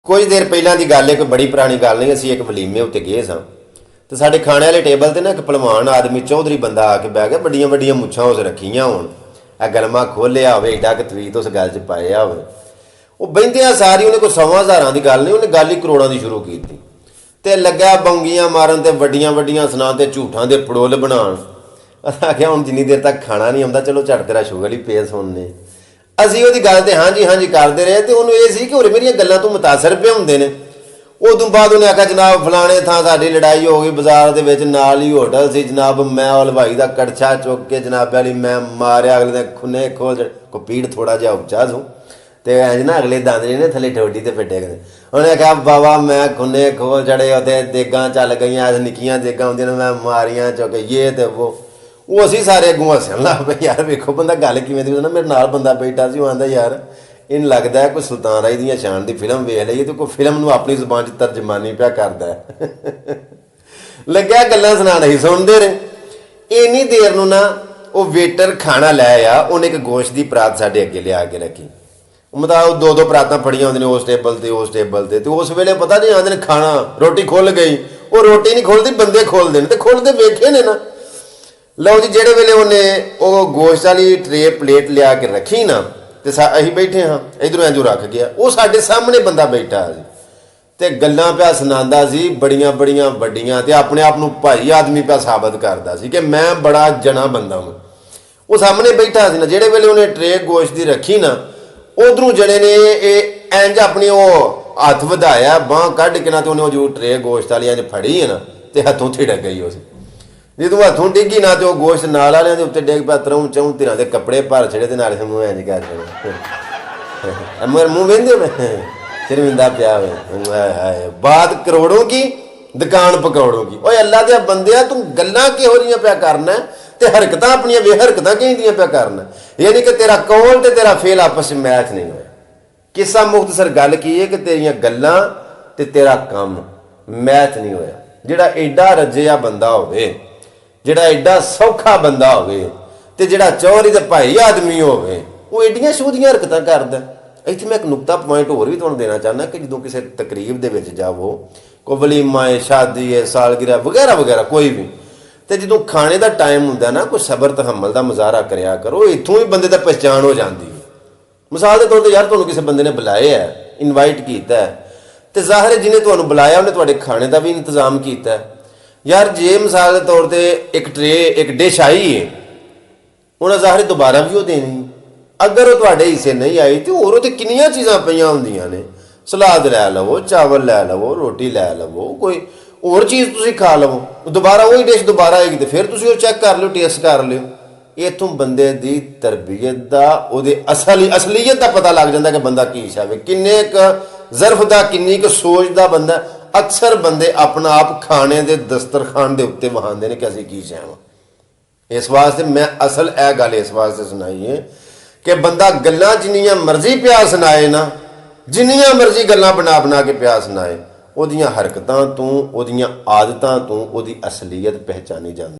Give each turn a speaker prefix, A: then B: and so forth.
A: कुछ देर पहला की गल है, कोई बड़ी पुरानी गल नहीं। असीं एक वलीमे उत्ते गए सां ते साडे खाने वाले टेबल ते ना एक भलवान आदमी चौधरी बंदा आके बह गया। बड़ियां बड़ियां मुच्छां उस रखियां होण, गलमा खोलिया होवे, एडा क तवीत उस गल च पाया होवे। वो बहिंदियां सारी उन्हें कोई 100,000 की गल नहीं, उन्हें गल ही करोड़ां की शुरू की ते लग्या बौंगियां मारन ते वड्डियां वड्डियां सुना ते झूठां दे पड़ोल बनाउण। आख्या हुण जिन्नी देर तक खाना नहीं आउंदा, चलो झट तेरा शुगर ही पे सुनने। ਅਸੀਂ ਉਹਦੀ ਗੱਲ ਤੇ ਹਾਂਜੀ ਹਾਂਜੀ ਕਰਦੇ ਰਹੇ ਤੇ ਉਹਨੂੰ ਇਹ ਸੀ ਕਿ ਹੋਰ ਮੇਰੀਆਂ ਗੱਲਾਂ ਤੋਂ ਮੁਤਾਸਰ ਪਏ ਹੁੰਦੇ ਨੇ। ਉਦੋਂ ਬਾਅਦ ਉਹਨੇ ਆਖਿਆ ਜਨਾਬ ਫਲਾਣੇ ਥਾਂ ਸਾਡੀ ਲੜਾਈ ਹੋ ਗਈ ਬਾਜ਼ਾਰ ਦੇ ਵਿੱਚ, ਨਾਲ ਹੀ ਹੋਟਲ ਸੀ ਜਨਾਬ, ਮੈਂ ਉਹ ਹਲਵਾਈ ਦਾ ਕੜਛਾ ਚੁੱਕ ਕੇ ਜਨਾਬ ਵਾਲੀ ਮੈਂ ਮਾਰਿਆ, ਅਗਲੇ ਦੇ ਖੁੰਨੇ ਖੋਲ ਕੋ ਪੀੜ ਥੋੜਾ ਜਿਹਾ ਉੱਚਾ ਸੂ ਤੇ ਇੰਜ ਨਾ ਅਗਲੇ ਦੰਦ ਨੇ ਥੱਲੇ ਠੋਡੀ ਤੇ ਫਿੱਟੇ ਗਏ। ਉਹਨੇ ਆਖਿਆ ਬਾਬਾ ਮੈਂ ਖੁੰਨੇ ਖੋਲ ਚੜੇ, ਉੱਥੇ ਦੇਗਾਂ ਚੱਲ ਗਈਆਂ, ਨਿੱਕੀਆਂ ਦੇਗਾਂ ਹੁੰਦੀਆਂ ਨੇ, ਮੈਂ ਮਾਰੀਆਂ ਚੁੱਕ ਇਹ ਤੇ ਉਹ ਅਸੀਂ ਸਾਰੇ ਅੱਗੋਂ ਹੱਸਣ ਲੱਗ ਪਏ। ਯਾਰ ਵੇਖੋ ਬੰਦਾ ਗੱਲ ਕਿਵੇਂ ਦੀ ਨਾ। ਮੇਰੇ ਨਾਲ ਬੰਦਾ ਬੈਠਾ ਸੀ, ਉਹ ਆਂਦਾ ਯਾਰ ਇਹਨੂੰ ਲੱਗਦਾ ਕੋਈ ਸੁਲਤਾਨ ਰਾਏ ਦੀਆਂ ਸ਼ਾਨ ਦੀ ਫਿਲਮ ਵੇਖ ਲਈਏ ਤੇ ਕੋਈ ਫਿਲਮ ਨੂੰ ਆਪਣੀ ਜ਼ੁਬਾਨ 'ਚ ਤਰਜਮਾਨੀ ਪਿਆ ਕਰਦਾ। ਲੱਗਿਆ ਗੱਲਾਂ ਸੁਣਾਉਣ ਹੀ ਸੁਣਦੇ ਰਹੇ। ਇੰਨੀ ਦੇਰ ਨੂੰ ਨਾ ਉਹ ਵੇਟਰ ਖਾਣਾ ਲੈ ਆ, ਉਹਨੇ ਇੱਕ ਗੋਸ਼ਤ ਦੀ ਪਰਾਤ ਸਾਡੇ ਅੱਗੇ ਲਿਆ ਕੇ ਰੱਖੀ। ਮਤਲਬ ਦੋ ਪਰਾਤਾਂ ਫੜੀਆਂ ਹੁੰਦੀਆਂ ਨੇ ਉਸ ਟੇਬਲ ਤੇ ਉਸ ਟੇਬਲ ਤੇ ਉਸ ਵੇਲੇ ਪਤਾ ਨਹੀਂ ਆਂਦੇ ਨੇ ਖਾਣਾ ਰੋਟੀ ਖੁੱਲ ਗਈ। ਉਹ ਰੋਟੀ ਨਹੀਂ ਖੁੱਲਦੀ, ਬੰਦੇ ਖੋਲਦੇ ਨੇ ਤੇ ਖੁੱਲਦੇ ਵੇਖੇ ਨੇ ਨਾ। ਲਓ ਜੀ, ਜਿਹੜੇ ਵੇਲੇ ਉਹਨੇ ਉਹ ਗੋਸ਼ਤ ਵਾਲੀ ਟਰੇ ਪਲੇਟ ਲਿਆ ਕੇ ਰੱਖੀ ਨਾ ਤੇ ਅਸੀਂ ਬੈਠੇ ਹਾਂ, ਇਧਰੋਂ ਇੰਜੂ ਰੱਖ ਗਿਆ। ਉਹ ਸਾਡੇ ਸਾਹਮਣੇ ਬੰਦਾ ਬੈਠਾ ਸੀ ਤੇ ਗੱਲਾਂ ਪਿਆ ਸੁਣਾਉਂਦਾ ਸੀ ਬੜੀਆਂ ਬੜੀਆਂ ਵੱਡੀਆਂ, ਤੇ ਆਪਣੇ ਆਪ ਨੂੰ ਭਾਈ ਆਦਮੀ ਪਿਆ ਸਾਬਤ ਕਰਦਾ ਸੀ ਕਿ ਮੈਂ ਬੜਾ ਜਣਾ ਬੰਦਾ ਹਾਂ। ਉਹ ਸਾਹਮਣੇ ਬੈਠਾ ਸੀ ਨਾ। ਜਿਹੜੇ ਵੇਲੇ ਉਹਨੇ ਟਰੇ ਗੋਸ਼ਤ ਦੀ ਰੱਖੀ ਨਾ, ਉਧਰੋਂ ਜਣੇ ਨੇ ਇਹ ਇੰਜ ਆਪਣੀ ਉਹ ਹੱਥ ਵਧਾਇਆ, ਬਾਂਹ ਕੱਢ ਕੇ ਨਾ, ਤੇ ਉਹਨੇ ਉਹ ਜੋ ਟਰੇ ਗੋਸ਼ਤ ਵਾਲੀ ਇੰਜ ਫੜੀ ਹੈ ਨਾ ਤੇ ਹੱਥੋਂ ਥਿੜਕ ਗਈ। ਉਸ ਜਦੋਂ ਹੱਥੋਂ ਡਿੱਗੀ ਨਾ ਤੇ ਉਹ ਗੋਸ਼ਤ ਨਾਲ ਵਾਲਿਆਂ ਦੇ ਉੱਤੇ ਡਿੱਗ ਪਿਆ। ਤਰੋਂ ਚੌਂ ਧਿਰਾਂ ਦੇ ਕੱਪੜੇ ਭਰ ਛੜੇ ਤੇ ਨਾਲ ਮੂੰਹ ਇੰਜ ਕਰ ਛੜੇ, ਮੇਰੇ ਮੂੰਹ ਵੇਂਦੇ ਮੈਂ ਸ਼ਰਮਿੰਦਾ ਪਿਆ ਹੋਵੇ। ਬਾਤ ਕਰੋੜੋਂ ਕੀ ਦੁਕਾਨ ਪਕੌੜੋਂ ਕੀ। ਓਏ ਅੱਲਾ ਦੇ ਬੰਦਿਆ, ਤੂੰ ਗੱਲਾਂ ਕਿਹੋ ਜਿਹੀਆਂ ਪਿਆ ਕਰਨਾ ਤੇ ਹਰਕਤਾਂ ਆਪਣੀਆਂ ਹਰਕਤਾਂ ਕਿਹਦੀਆਂ ਪਿਆ ਕਰਨਾ। ਯਾਨੀ ਕਿ ਤੇਰਾ ਕੌਲ ਤੇ ਤੇਰਾ ਫੇਲ ਆਪਸ ਵਿੱਚ ਮੈਚ ਨਹੀਂ ਹੋਇਆ। ਕਿੱਸਾ ਮੁਖਤਸਰ ਗੱਲ ਕੀ ਹੈ ਕਿ ਤੇਰੀਆਂ ਗੱਲਾਂ ਤੇ ਤੇਰਾ ਕੰਮ ਮੈਚ ਨਹੀਂ ਹੋਇਆ। ਜਿਹੜਾ ਐਡਾ ਰੱਜਿਆ ਬੰਦਾ ਹੋਵੇ, ਜਿਹੜਾ ਐਡਾ ਸੌਖਾ ਬੰਦਾ ਹੋਵੇ ਤੇ ਜਿਹੜਾ ਚੌਧਰੀ ਦੇ ਭਾਈ ਆਦਮੀ ਹੋਵੇ, ਉਹ ਐਡੀਆਂ ਸੋਧੀਆਂ ਹਰਕਤਾਂ ਕਰਦਾ। ਇੱਥੇ ਮੈਂ ਇੱਕ ਨੁਕਤਾ ਪੁਆਇੰਟ ਹੋਰ ਵੀ ਤੁਹਾਨੂੰ ਦੇਣਾ ਚਾਹੁੰਦਾ ਕਿ ਜਦੋਂ ਕਿਸੇ ਤਕਰੀਬ ਦੇ ਵਿੱਚ ਜਾਵੋ, ਕੋਈ ਵਲੀਮਾ ਹੈ, ਸ਼ਾਦੀ ਹੈ, ਸਾਲਗਿਰਾ ਵਗੈਰਾ ਵਗੈਰਾ ਕੋਈ ਵੀ, ਤੇ ਜਦੋਂ ਖਾਣੇ ਦਾ ਟਾਈਮ ਹੁੰਦਾ ਨਾ, ਕੋਈ ਸਬਰ ਤਹੱਮਲ ਦਾ ਮੁਜ਼ਾਹਰਾ ਕਰਿਆ ਕਰੋ। ਇੱਥੋਂ ਹੀ ਬੰਦੇ ਦਾ ਪਹਿਚਾਣ ਹੋ ਜਾਂਦੀ ਹੈ। ਮਿਸਾਲ ਦੇ ਤੌਰ ਤੇ ਯਾਰ ਤੁਹਾਨੂੰ ਕਿਸੇ ਬੰਦੇ ਨੇ ਬੁਲਾਇਆ ਹੈ, ਇਨਵਾਈਟ ਕੀਤਾ ਤੇ ਜ਼ਾਹਿਰ ਹੈ ਜਿਹਨੇ ਤੁਹਾਨੂੰ ਬੁਲਾਇਆ ਉਹਨੇ ਤੁਹਾਡੇ ਖਾਣੇ ਦਾ ਵੀ ਇੰਤਜ਼ਾਮ ਕੀਤਾ। ਯਾਰ ਜੇ ਮਿਸਾਲ ਦੇ ਤੌਰ ਤੇ ਇੱਕ ਟਰੇ ਇੱਕ ਡਿਸ਼ ਆਈ ਹੈ, ਉਹਨਾਂ ਜ਼ਾਹਿਰ ਦੁਬਾਰਾ ਵੀ ਉਹ ਦੇਣੀ। ਅਗਰ ਉਹ ਤੁਹਾਡੇ ਹਿੱਸੇ ਨਹੀਂ ਆਈ ਤੇ ਹੋਰ ਉੱਥੇ ਕਿੰਨੀਆਂ ਚੀਜ਼ਾਂ ਪਈਆਂ ਹੁੰਦੀਆਂ ਨੇ। ਸਲਾਦ ਲੈ ਲਵੋ, ਚਾਵਲ ਲੈ ਲਵੋ, ਰੋਟੀ ਲੈ ਲਵੋ, ਕੋਈ ਹੋਰ ਚੀਜ਼ ਤੁਸੀਂ ਖਾ ਲਵੋ। ਦੁਬਾਰਾ ਉਹੀ ਡਿਸ਼ ਦੁਬਾਰਾ ਆਏਗੀ ਤੇ ਫਿਰ ਤੁਸੀਂ ਉਹ ਚੈੱਕ ਕਰ ਲਿਓ, ਟੇਸਟ ਕਰ ਲਿਓ। ਇੱਥੋਂ ਬੰਦੇ ਦੀ ਤਰਬੀਅਤ ਦਾ, ਉਹਦੇ ਅਸਲੀਅਤ ਦਾ ਪਤਾ ਲੱਗ ਜਾਂਦਾ ਕਿ ਬੰਦਾ ਕੀ ਚਾਹਵੇ, ਕਿੰਨੇ ਕੁ ਜ਼ਰਫ ਦਾ, ਕਿੰਨੀ ਕੁ ਸੋਚ ਦਾ ਬੰਦਾ। ਅਕਸਰ ਬੰਦੇ ਆਪਣਾ ਆਪ ਖਾਣੇ ਦੇ ਦਸਤਰਖਾਨ ਦੇ ਉੱਤੇ ਵਹਾਉਂਦੇ ਨੇ ਕਿ ਅਸੀਂ ਕੀ ਚਾਹਾਂ। ਇਸ ਵਾਸਤੇ ਮੈਂ ਅਸਲ ਇਹ ਗੱਲ ਇਸ ਵਾਸਤੇ ਸੁਣਾਈ ਹੈ ਕਿ ਬੰਦਾ ਗੱਲਾਂ ਜਿੰਨੀਆਂ ਮਰਜ਼ੀ ਪਿਆ ਸੁਣਾਏ ਨਾ, ਜਿੰਨੀਆਂ ਮਰਜ਼ੀ ਗੱਲਾਂ ਬਣਾ ਕੇ ਪਿਆ ਸੁਣਾਏ, ਉਹਦੀਆਂ ਹਰਕਤਾਂ ਤੋਂ, ਉਹਦੀਆਂ ਆਦਤਾਂ ਤੋਂ ਉਹਦੀ ਅਸਲੀਅਤ ਪਹਿਚਾਨੀ ਜਾਂਦੀ।